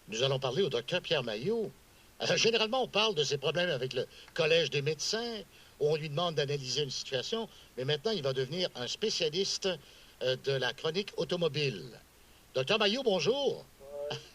Nous allons parler au docteur Pierre Mailloux. Généralement, on parle de ses problèmes avec le Collège des médecins, où on lui demande d'analyser une situation, mais maintenant, il va devenir un spécialiste de la chronique automobile. Docteur Mailloux, bonjour.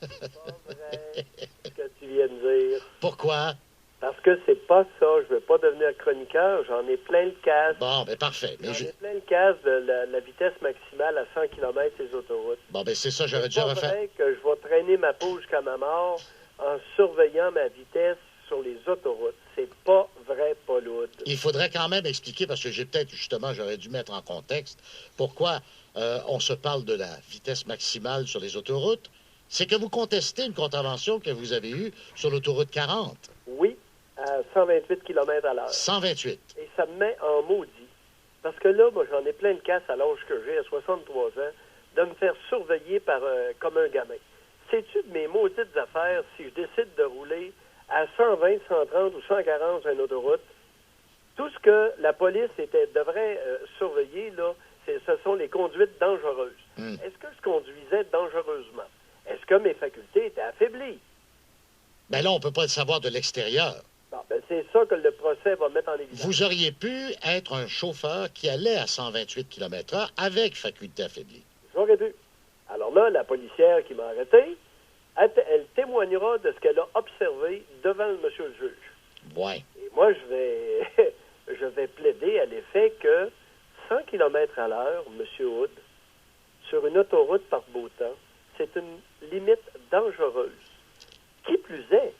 C'est pas vrai ce que tu viens de dire. Pourquoi? Parce que c'est pas ça. Je veux pas devenir chroniqueur. J'en ai plein le casque. Bon, ben parfait. J'en ai plein le casque de la vitesse maximale à 100 km les autoroutes. Bon, ben c'est ça, j'aurais dû C'est pas refaire. vrai que je vais traîner ma peau jusqu'à ma mort en surveillant ma vitesse sur les autoroutes. C'est pas vrai, Paul Hood. Il faudrait quand même expliquer, parce que j'aurais dû mettre en contexte pourquoi on se parle de la vitesse maximale sur les autoroutes. C'est que vous contestez une contravention que vous avez eue sur l'autoroute 40. Oui, à 128 km à l'heure. 128. Et ça me met en maudit. Parce que là, moi, j'en ai plein de casse à l'âge que j'ai, à 63 ans, de me faire surveiller comme un gamin. Sais-tu de mes maudites affaires si je décide de rouler à 120, 130 ou 140 sur une autoroute? Tout ce que la police devrait surveiller, là, ce sont les conduites dangereuses. Est-ce que je conduisais dangereusement? Est-ce que mes facultés étaient affaiblies? Ben là, on ne peut pas le savoir de l'extérieur. Bon, ben c'est ça que le procès va mettre en évidence. Vous auriez pu être un chauffeur qui allait à 128 km/h avec faculté affaiblie. J'aurais dû. Alors là, la policière qui m'a arrêté, elle témoignera de ce qu'elle a observé devant monsieur le juge. Ouais. Et moi, je vais plaider à l'effet que 100 km à l'heure, monsieur Hood, sur une autoroute par beau temps, c'est une limite dangereuse. Qui plus est,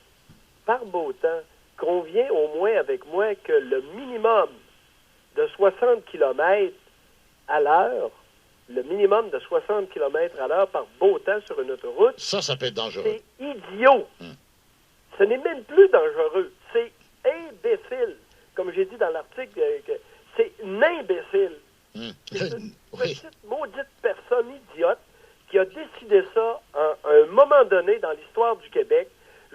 par beau temps, convient au moins avec moi que le minimum de 60 km à l'heure, le minimum de 60 km à l'heure par beau temps sur une autoroute, ça peut être dangereux. C'est idiot. Ce n'est même plus dangereux. C'est imbécile. Comme j'ai dit dans l'article, c'est un imbécile. C'est une petite maudite personne idiote qui a décidé ça à un moment donné dans l'histoire du Québec.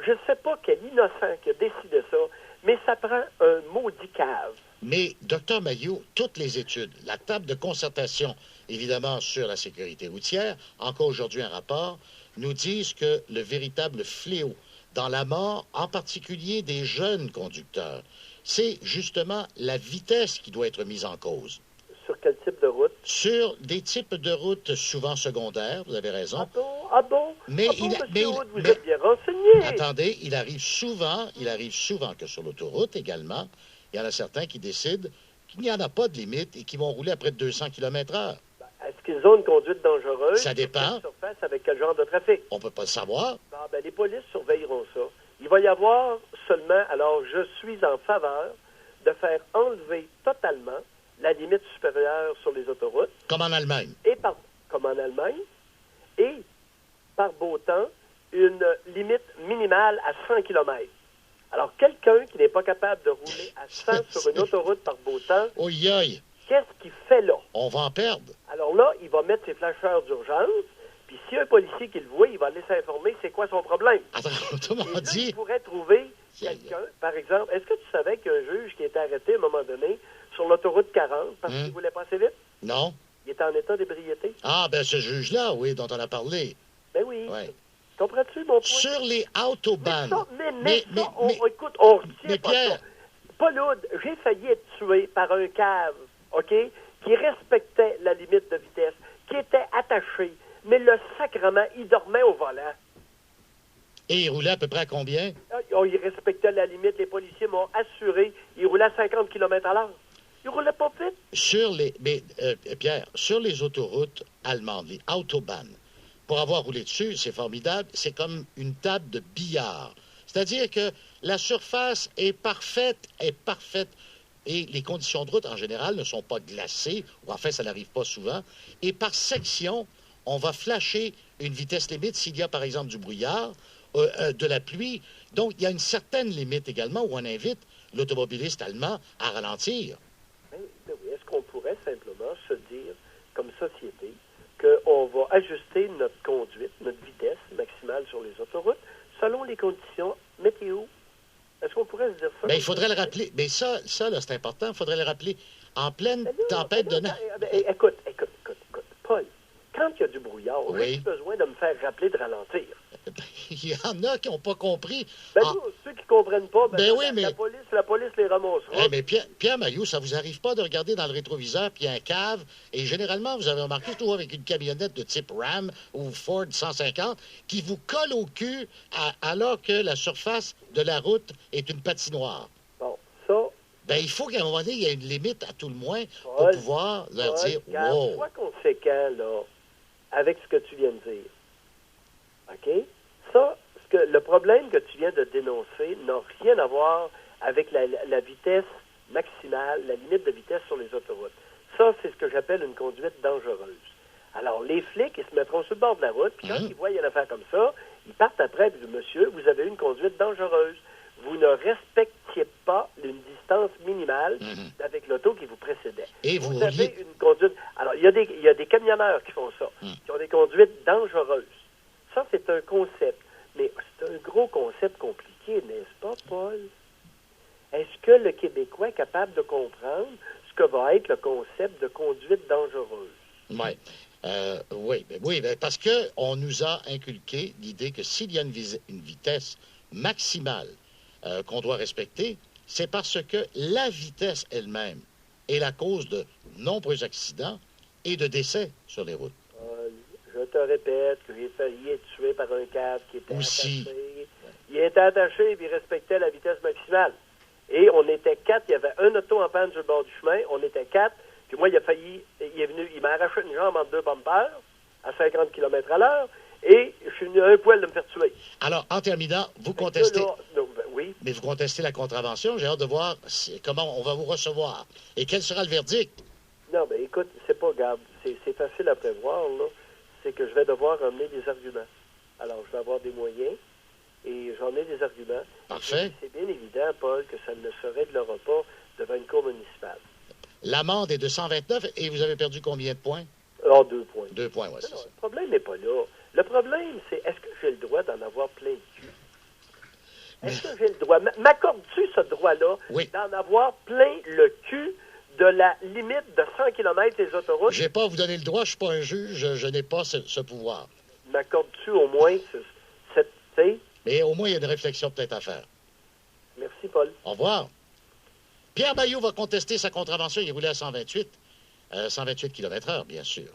Je ne sais pas quel innocent qui a décidé ça, mais ça prend un maudit cave. Mais, docteur Mailloux, toutes les études, la table de concertation, évidemment, sur la sécurité routière, encore aujourd'hui un rapport, nous disent que le véritable fléau dans la mort, en particulier des jeunes conducteurs, c'est justement la vitesse qui doit être mise en cause. Sur quel type de route? Sur des types de routes souvent secondaires, vous avez raison. Ah bon? Mais Vous êtes bien renseigné. Attendez, il arrive souvent que sur l'autoroute également, il y en a certains qui décident qu'il n'y en a pas de limite et qui vont rouler à près de 200 km/h. Est-ce qu'ils ont une conduite dangereuse? Ça dépend. Surface avec quel genre de trafic? On ne peut pas le savoir. Les polices surveilleront ça. Il va y avoir seulement, alors je suis en faveur de faire enlever totalement la limite supérieure sur les autoroutes. Comme en Allemagne. Comme en Allemagne. Et, par beau temps, une limite minimale à 100 km. Alors, quelqu'un qui n'est pas capable de rouler à 100 sur une autoroute par beau temps, qu'est-ce qu'il fait là? On va en perdre. Alors là, il va mettre ses flasheurs d'urgence, puis s'il y a un policier qui le voit, il va aller s'informer c'est quoi son problème. Autrement dit... il pourrait trouver quelqu'un, par exemple, est-ce que tu savais qu'il y a un juge qui était arrêté à un moment donné sur l'autoroute 40 parce qu'il voulait passer vite? Non. Il était en état d'ébriété. Ah, ben ce juge-là, oui, dont on a parlé. Ben oui. Ouais. Comprends-tu mon point? Sur les autobahns. Écoute, on retient pas Pierre... ça. Paul Hood, j'ai failli être tué par un cave, OK, qui respectait la limite de vitesse, qui était attaché, mais le sacrement, il dormait au volant. Et il roulait à peu près à combien? Il respectait la limite. Les policiers m'ont assuré, il roulait à 50 km à l'heure. Il roulait pas vite. Pierre, sur les autoroutes allemandes, les Autobahn, pour avoir roulé dessus, c'est formidable, c'est comme une table de billard. C'est-à-dire que la surface est parfaite, et les conditions de route, en général, ne sont pas glacées, ou en fait, ça n'arrive pas souvent. Et par section, on va flasher une vitesse limite s'il y a, par exemple, du brouillard, de la pluie. Donc, il y a une certaine limite également où on invite l'automobiliste allemand à ralentir. Est-ce qu'on pourrait simplement se dire, comme société, qu'on va ajuster notre conduite, notre vitesse maximale sur les autoroutes, selon les conditions météo? Est-ce qu'on pourrait se dire ça? Bien, il faudrait le rappeler. Mais ça là, c'est important. Il faudrait le rappeler en pleine tempête de neige. Écoute, Paul, quand il y a du brouillard, brouillard. Oui. J'ai besoin de me faire rappeler de ralentir. Il y en a qui n'ont pas compris. Ben, Ah, ceux qui ne comprennent pas, oui, mais... la police les ramassera. Mais Pierre Mailloux, ça vous arrive pas de regarder dans le rétroviseur, puis un cave, et généralement, vous avez remarqué, toujours avec une camionnette de type Ram ou Ford 150, qui vous colle au cul alors que la surface de la route est une patinoire. Bon, ça... Ben, il faut qu'à un moment donné, il y ait une limite à tout le moins pour Paul, pouvoir leur dire « regarde, wow sois conséquent, là, avec ce que tu viens de dire. OK? Ça, le problème que tu viens de dénoncer n'a rien à voir avec la vitesse maximale, la limite de vitesse sur les autoroutes. Ça, c'est ce que j'appelle une conduite dangereuse. Alors, les flics, ils se mettront sur le bord de la route, puis quand ils voient une affaire comme ça, ils partent après et disent « Monsieur, vous avez eu une conduite dangereuse. Vous ne respectiez pas une distance minimale avec l'auto qui vous précédait. Et vous avez une conduite... » Alors, il y a des camionneurs qui font ça, qui ont des conduites dangereuses. Ça, c'est un concept. Mais c'est un gros concept compliqué, n'est-ce pas, Paul? Est-ce que le Québécois est capable de comprendre ce que va être le concept de conduite dangereuse? Oui, parce qu'on nous a inculqué l'idée que s'il y a une vitesse maximale qu'on doit respecter, c'est parce que la vitesse elle-même est la cause de nombreux accidents et de décès sur les routes. Je te répète que j'ai failli être tué par un cadre qui était Aussi. attaché. Il était attaché et il respectait la vitesse maximale. Et on était 4, il y avait un auto en panne sur le bord du chemin, on était 4, puis moi, il m'a arraché une jambe entre deux bumpers à 50 km à l'heure, et je suis venu à un poil de me faire tuer. Alors, en terminant, vous contestez... Oui. Mais vous contestez la contravention. J'ai hâte de voir comment on va vous recevoir. Et quel sera le verdict? Non, mais écoute, c'est pas grave. C'est facile à prévoir, là. C'est que je vais devoir emmener des arguments. Alors, je vais avoir des moyens et j'en ai des arguments. Parfait. C'est bien évident, Paul, que ça ne se réglera pas devant une cour municipale. L'amende est de 129 et vous avez perdu combien de points? Alors, 2 points. 2 points, oui, c'est ça. Le problème n'est pas là. Le problème, c'est est-ce que j'ai le droit d'en avoir plein le cul? Est-ce que j'ai le droit? M'accordes-tu ce droit-là d'en avoir plein le cul de la limite de 100 km des autoroutes? Je n'ai pas à vous donner le droit, je ne suis pas un juge, je n'ai pas ce pouvoir. M'accordes-tu au moins cette... Mais au moins, il y a une réflexion peut-être à faire. Merci, Paul. Au revoir. Pierre Mailloux va contester sa contravention. Il roulait à 128 km/h, bien sûr.